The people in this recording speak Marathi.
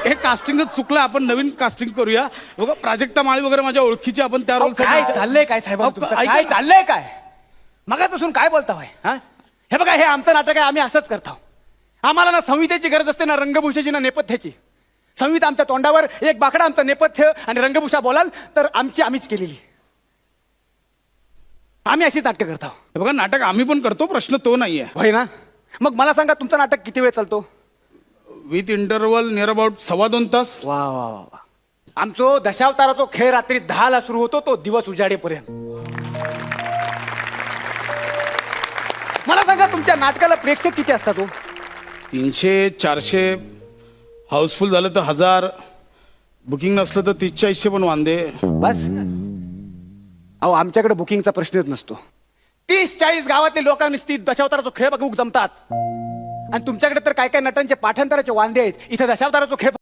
हे कास्टिंगच चुकलं, आपण नवीन कास्टिंग करूया. बघा प्राजक्ता माळी वगैरे माझ्या ओळखीची, आपण त्या रोल काय चाललंय काय साहेब, काय चाललंय काय? मगापासून काय बोलता भाई? हा, हे बघा, हे आमचं नाटक आहे, आम्ही असंच करतो. आम्हाला ना संहितेची गरज असते, ना रंगभूषेची, ना नेपथ्याची. संहिता आमच्या तोंडावर, एक बाकडा आमचं नेपथ्य, आणि रंगभूषा बोलाल तर आम्हीच केलेली. आम्ही अशीच नाटक करतो. बघा नाटक आम्ही पण करतो, प्रश्न तो नाहीये. होय ना? मग मला सांगा, तुमचं नाटक किती वेळ चालतो? विथ इंटरव्हल नियर अबाउट 2.25 तास. वा वा वा. आमचो दशावताराचो खेळ रात्री 10ला सुरू होतो, तो दिवस उजाडेपर्यंत. मला सांगा, तुमच्या नाटकाला प्रेक्षक किती असतात हो? 300-400. हाऊसफुल झालं तर 1000. बुकिंग नसलं तर 30-40 पण वांदे. बस. अहो, आमच्याकडे बुकिंगचा प्रश्नच नसतो. 30-40 गावातले लोकांनी दशावताराचा खेळ बघू जमतात. आणि तुमच्याकडे तर काय काय नटांचे पाठांतराचे वांदे आहेत. इथे दशावताराचा खेळ